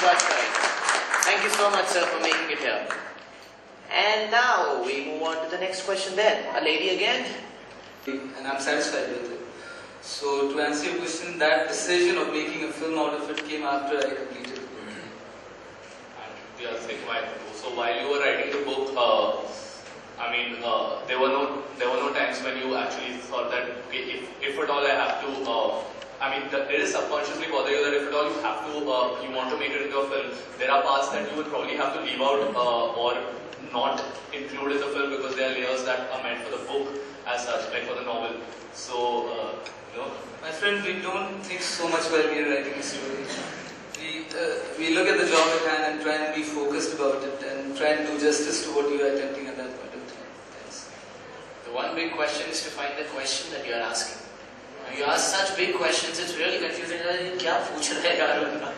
That's right. Thank you so much, sir, for making it here. And now we move on to the next question then. A lady again. And I'm satisfied with it. So to answer your question, that decision of making a film out of it came after I completed it. And the other thing, so while you were writing the book, there were no times when you actually thought that, okay, if at all I have to, it is subconsciously bother you that if at all you have to, you want to make it into a film, there are parts that you would probably have to leave out or not include in the film because there are layers that are meant for the book as such, like for the novel. So, my friend, we don't think so much while we are writing a story. We look at the job at hand and try and be focused about it and try and do justice to what you are attempting at that point of time. Thanks. The one big question is to find the question that you are asking. When you ask such big questions, it's really confusing. Kya pooch rahe yaar unka?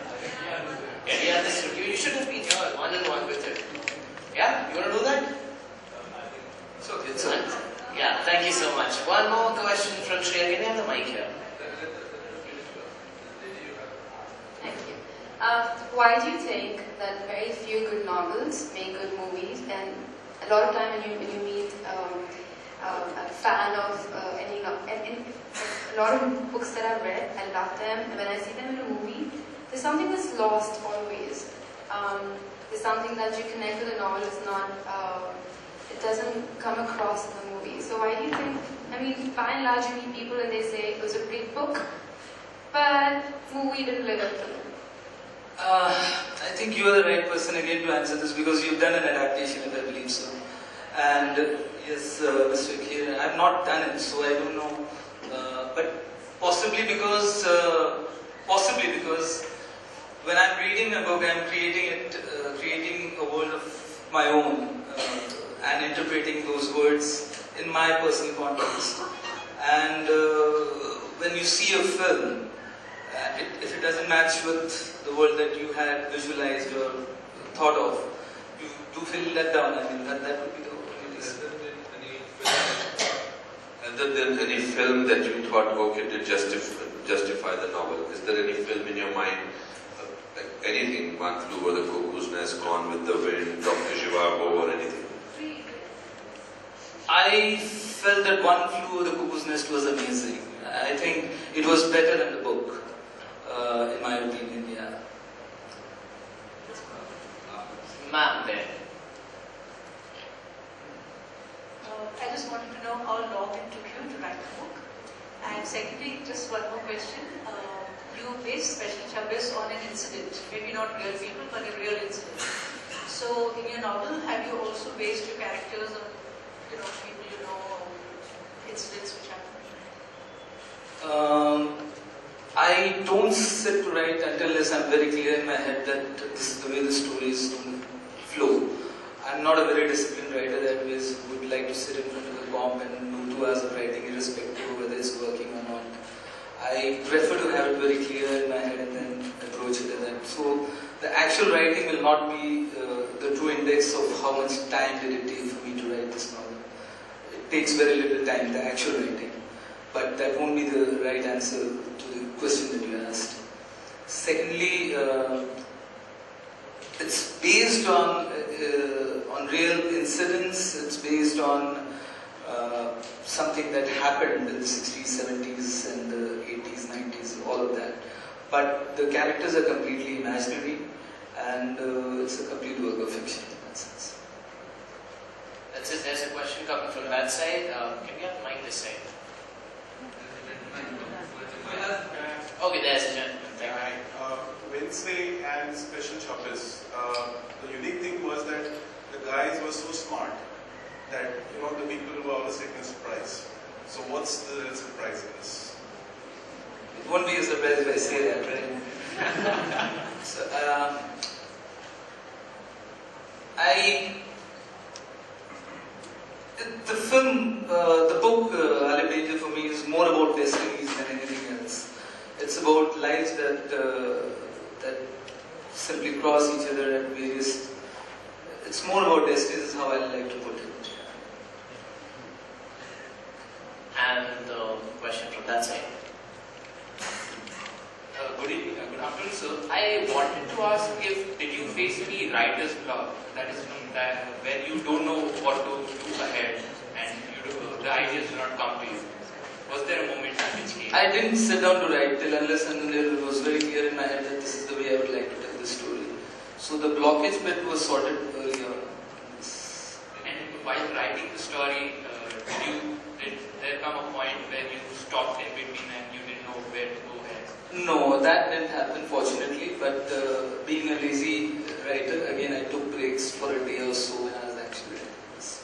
Yeah, you should have been here one-on-one with it. Yeah, you want to do that? It's okay, it's okay. Yeah, thank you so much. One more question from Shreya. Can you have the mic here? Thank you. Why do you think that very few good novels make good movies, and a lot of time when you meet a fan of any a lot of books that I've read, I love them, and when I see them in a movie, there's something that's lost always. There's something that you connect with a novel, it's not, it doesn't come across in the movie. So why do you think, by and large you meet people and they say it was a great book, but movie didn't live up to it. I think you are the right person again to answer this because you've done an adaptation, if I believe so. And yes, Mr. Akir, I have not done it, so I don't know. But possibly because when I'm reading a book, I'm creating a world of my own and interpreting those words in my personal context. And when you see a film, if it doesn't match with the world that you had visualized or thought of, you do feel let down. That would be the only reason. Other than any film that you thought, okay, to justify the novel, is there any film in your mind, like anything, One Flew Over the Cuckoo's Nest, Gone with the Wind, Dr. Zhivago or anything? I felt that One Flew Over the Cuckoo's Nest was amazing. I think it was better than the book, in my opinion, yeah. Ma'am there. I just wanted to know how long it took you to write the book. And secondly, just one more question. You based Special Chabis on an incident, maybe not real people, but a real incident. So in your novel, have you also based your characters on, people you know, or incidents which happened? I don't sit to write until I'm very clear in my head that this is the way the story is going to flow. I'm not a very disciplined writer that would like to sit in front of the comp and do 2 hours of writing irrespective of whether it's working or not. I prefer to have it very clear in my head and then approach it as that. So the actual writing will not be the true index of how much time did it take for me to write this novel. It takes very little time, the actual writing. But that won't be the right answer to the question that you asked. Secondly, it's based on real incidents. It's based on something that happened in the 60s, 70s, and the 80s, 90s, all of that. But the characters are completely imaginary, and it's a complete work of fiction in that sense. That's it. There's a question coming from that side. Can you have the mic this side? Okay, there's a gentleman. Wednesday and Special Chabis. The unique thing was that the guys were so smart that the people were always taking a surprise. So what's the real surprise in this? It won't be a surprise if I say that, right? So, the film, the book, Alip Danger for me is more about destinies than anything else. It's about lives that simply cross each other at various. It's more about destinies, is how I like to put it. And the question from that side. Good evening, good afternoon, sir. I wanted to ask if did you face any writer's block, that is that where you don't know what to do ahead and the ideas do not come to you. Was there a moment which came? I didn't sit down to write till unless and until it was very clear in my head that this is the way I would like to tell the story. So the blockage bit was sorted early on. And while writing the story, did there come a point where you stopped in between and you didn't know where to go ahead? No, that didn't happen fortunately, but being a lazy writer, again I took breaks for a day or so when I was actually writing this.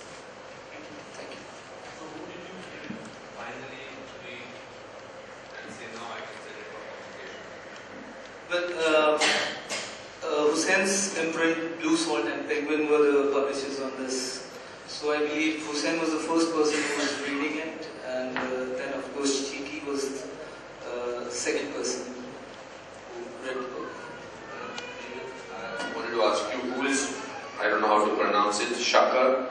Thank you. So who did you finally read and say, no, I can set it for publication? Well, Hussein's imprint, Blue Salt and Penguin were the publishers on this. So I believe Hussein was the first person who was reading it, and then of course Cheeky was the second person who read the book. I wanted to ask you, who is, I don't know how to pronounce it, Shakar?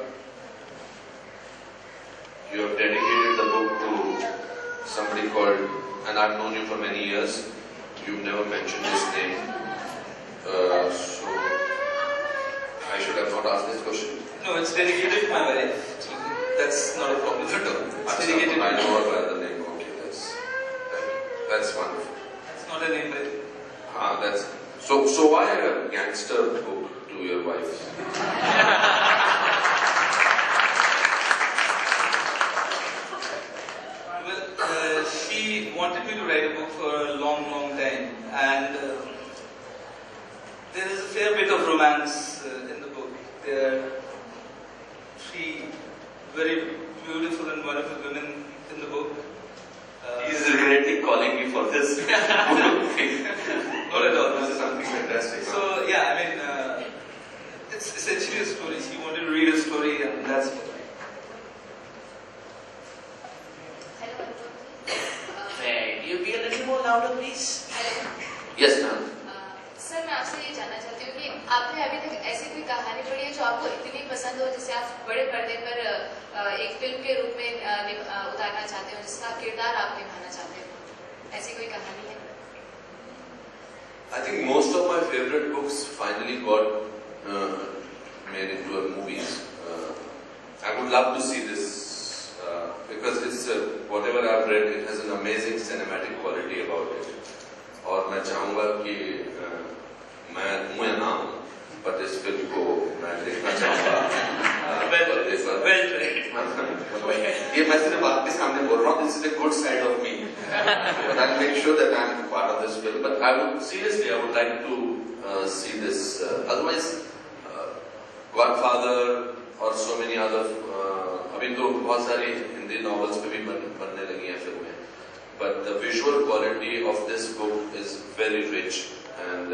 You have dedicated the book to somebody called, and I've known you for many years, you've never mentioned his name. So, I should have not asked this question. No, it's dedicated to my wife. That's not a problem at all. It's dedicated to I my know wife. her by the name, okay, that's wonderful. It's not a name, but That's, so why a gangster book to your wife? well, she wanted me to write a book for a long, long time, and there is a fair bit of romance in the book. There are three very beautiful and wonderful women in the book. He's regretting calling me for this. Not at all. This is something fantastic. So yeah, I mean, it's essentially a story. She wanted to read a story, and that's what May you be a little more louder, please? Yes, ma'am. Sir मैं आपसे ये जानना चाहती हूँ कि आपने अभी तक ऐसी कोई कहानी पढ़ी है जो आपको इतनी पसंद हो जिसे आप बड़े पर्दे पर एक फिल्म के रूप में उतारना चाहते हो, जिसका किरदार आप निभाना चाहते हो, ऐसी कोई कहानी है? I think most of my favorite books finally got made into movies. I would love to see this because it's whatever I've read, it has an amazing cinematic quality about it. और मैं चाहूँगा कि मैं हूँ या ना हूँ, पर इस फिल्म को मैं देखना चाहूँगा। ये मैं सिर्फ आपके सामने बोल रहा हूँ. This is a good side of me, but I'll make sure that I'm part of this film. But I would seriously, I would like to see this. Otherwise, Godfather और so many other. अभी तो बहुत सारी Hindi novels पे भी बनने लगी हैं फिल्में. But the visual quality of this book is very rich, and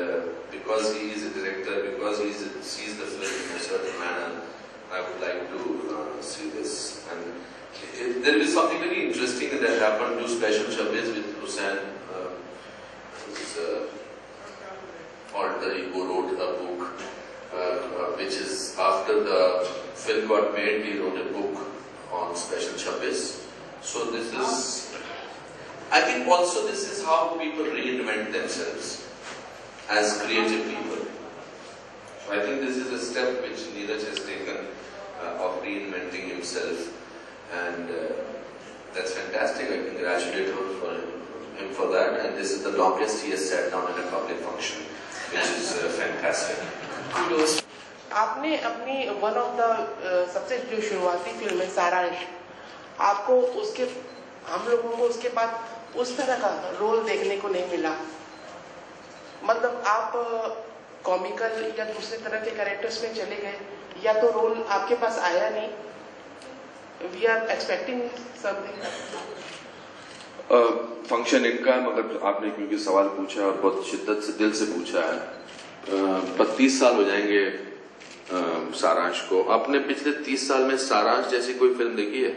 because he is a director, because he sees the film in a certain manner, I would like to see this. And there is something very interesting that happened to Special Chabis with Hussain, whose alter ego wrote a book, which is after the film got made, he wrote a book on Special Chabis. So this is. I think also this is how people reinvent themselves as creative people. So I think this is a step which Neeraj has taken of reinventing himself, and that's fantastic. I congratulate him for that, and this is the longest he has sat down in a public function, which is fantastic. Kudos. आपने अपनी one of the सबसे जो शुरुआती film है सारांश, आपको उसके हम लोगों को उसके बाद उस तरह का रोल देखने को नहीं मिला. मतलब आप कॉमिकल या दूसरे तरह के कैरेक्टर्स में चले गए, या तो रोल आपके पास आया नहीं. We are expecting something. Function इनका है, मगर आपने क्योंकि सवाल पूछा और बहुत शिद्दत से दिल से पूछा है. 32 साल हो जाएंगे सारांश को. आपने पिछले 30 साल में सारांश जैसी कोई फिल्म देखी है?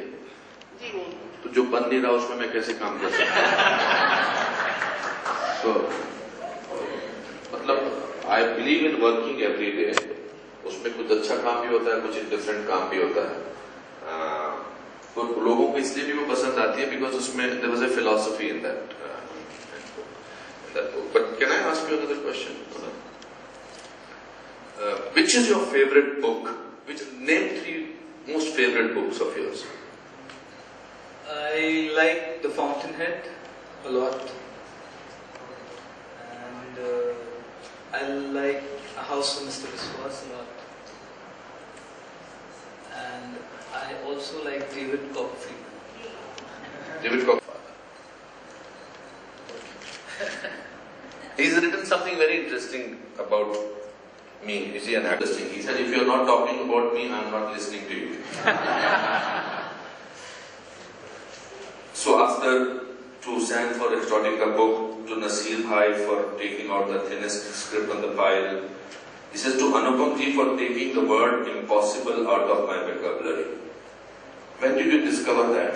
जी नहीं. तो जो बन नहीं रहा उसमें मैं कैसे काम कर सकता हूँ? मतलब I believe in working every day. उसमें कुछ अच्छा काम भी होता है, कुछ डिफरेंट काम भी होता है. तो लोगों को इसलिए भी वो पसंद आती है बिकॉज उसमें there was a philosophy in that. that book. But can I ask you another question? Which is your favorite book? Name 3 most favorite books of yours. I like The Fountainhead a lot, and I like A House of Mr. Viswas a lot, and I also like David Copperfield. David Copperfield. He's written something very interesting about me. Is he an actor? He said, if you're not talking about me, I'm not listening to you. So after to Sam for extorting the book, to Nasir Bhai for taking out the thinnest script on the pile, he says to Anupam ji for taking the word impossible out of my vocabulary. When did you discover that?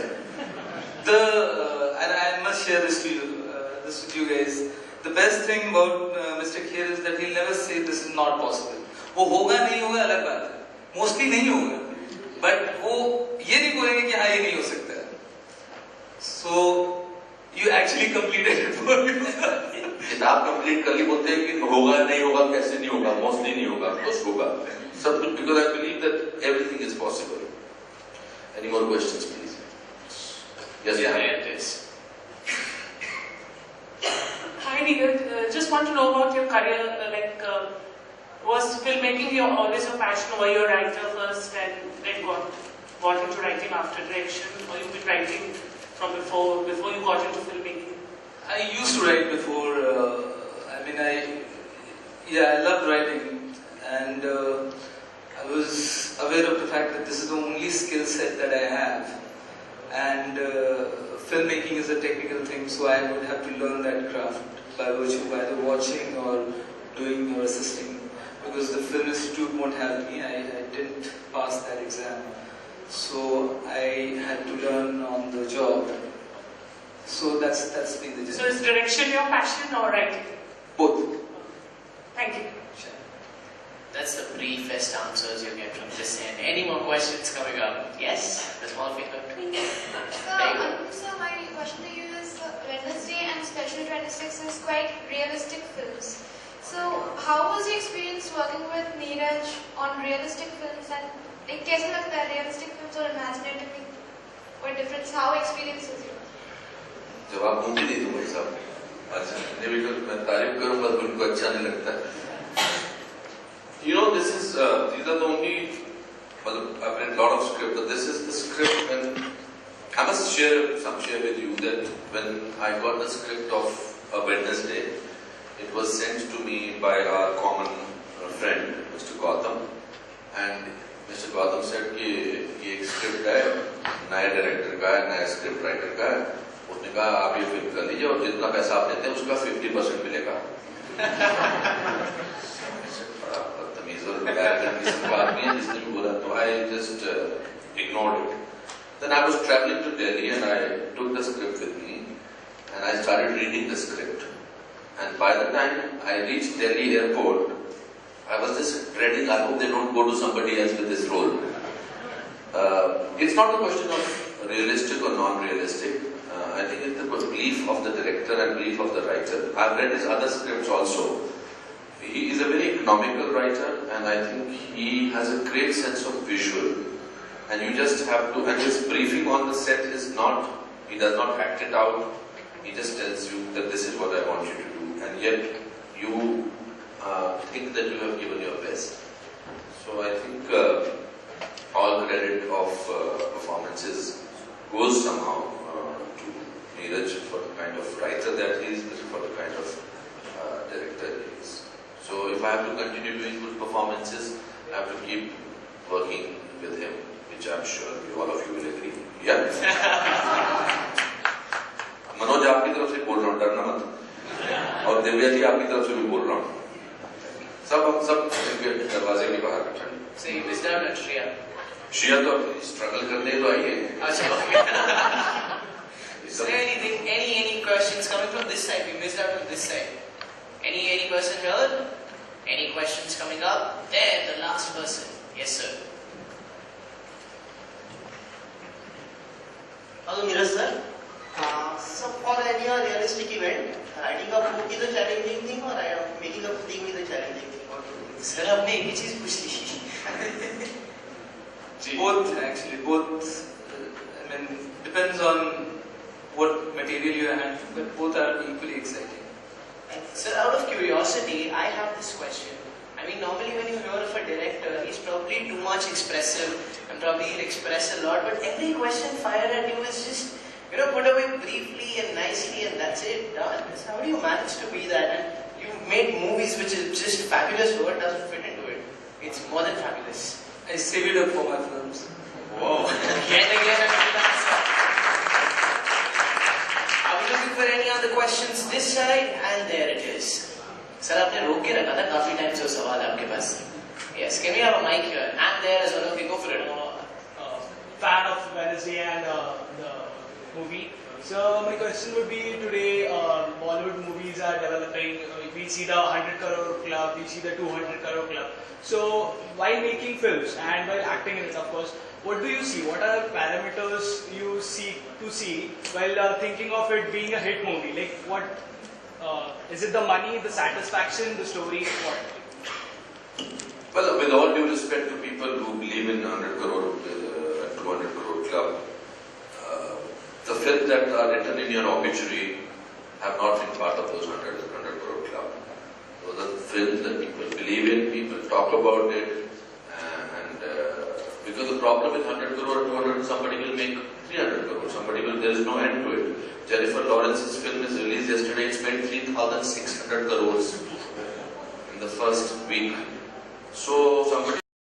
And I must share this with you guys. The best thing about Mr. Kher is that he'll never say this is not possible. वो होगा नहीं होगा अलग बात है. Mostly नहीं होगा. But वो ये नहीं बोलेंगे कि हाँ ये नहीं हो सकता. So you actually completed it for yourself. किताब कंप्लीट कर ली बोलते हैं कि होगा नहीं होगा कैसे नहीं होगा मोस्टली नहीं होगा कुछ होगा सब कुछ because I believe that everything is possible. Any more questions please? Yes, yes. Hi Neeraj, just want to know about your career. Was filmmaking always your passion, or were you a writer first and then got into writing after direction, or you've been writing from before you got into filmmaking? I used to write before. I loved writing, and I was aware of the fact that this is the only skill set that I have, and filmmaking is a technical thing, so I would have to learn that craft by virtue of either watching or doing or assisting, because the film institute won't help me. I didn't pass that exam, so I had to learn on the job. So that's been the journey. So is direction your passion or writing? Both. Thank you. That's the briefest answers you get from this end. Any more questions coming up? Yes? The small finger. So my question to you is, Wednesday and Special 26 is quite realistic films. So how was your experience working with Neeraj on realistic films, and कैसा लगता है realistic films और imaginative में कोई difference? How experiences you? जवाब मुझे नहीं दूंगा साहब. अच्छा, नहीं मैं तारीफ करूंगा तो उनको अच्छा नहीं लगता. You know, these are the only. Well, I've read a lot of script, but this is the script when I must share with you that when I got the script of A Wednesday, it was sent to me by our common friend, Mr. Gautam, and Mr. Gautam said कि ये एक script है, नया director का है, नया script writer का है. उसने कहा आप ये फिल्म कर लीजिए और जितना पैसा आप देते हैं उसका 50% मिलेगा. I just ignored it. Then I was traveling to Delhi and I took the script with me and I started reading the script. And by the time I reached Delhi airport, I was just dreading, I hope they don't go to somebody else with this role. It's not a question of realistic or non-realistic. I think it's the belief of the director and belief of the writer. I've read his other scripts also. He is a very economical writer and I think he has a great sense of visual. And you just have to, and his briefing on the set is not, he does not act it out. He just tells you that this is what I want you to do. And yet you think that you have given your best. So I think all credit of performances goes somehow to Neeraj for the kind of writer that he is, for the kind of director he is. So if I have to continue doing good performances, I have to keep working with him, which I'm sure all of you will agree. Yeah? Manoj आपकी तरफ से बोल रहा हूँ, डरना मत. और दिव्या जी आपकी तरफ से भी बोल रहा हूँ. सब दरवाजे के बाहर बैठे. So you missed out on Shriya. Shriya तो struggle करने तो आई है. अच्छा. Is there any questions coming from this side? We missed out on this side. Any person heard? Any questions coming up? There, the last person. Yes, sir. Hello, Neeraj sir. So for any realistic event, writing a book is a challenging thing or making a film is a challenging thing? Sir, आपने एक ही चीज पूछ ली. Both actually, both. I mean, depends on what material you have, but both are equally exciting. Sir, out of curiosity, I have this question. I mean, normally when you hear of a director, he's probably too much expressive and probably he'll express a lot, but every question fired at you is just, put away briefly and nicely and that's it, done. So how do you manage to be that? And you make movies which is just fabulous, word doesn't fit into it. It's more than fabulous. I save it up for my films. Whoa, again, a good answer. Are we looking for any other questions this side? And there it is. Sir, आपने रोक के रखा था काफी time से वो सवाल आपके पास. Yes, can we have a mic here? And there as well. Okay, go for it. Fan of Wednesday and the movie. So my question would be today Bollywood movies are developing. We see the 100 crore club, we see the 200 crore club. So while making films and while acting in it, of course, what do you see? What are parameters you seek to see while thinking of it being a hit movie? Like what? Is it the money, the satisfaction, the story? What? Well, with all due respect to people who believe in 100 crore, 200 crore club, the films that are written in your obituary have not been part of those 100 crore club. Those are films that people believe in, people talk about it, and because the problem with 100 crore or 200, somebody will make 300 crore, there is no end to it. Jennifer Lawrence's film is released yesterday, it's made 3,600 crores in the first week. So somebody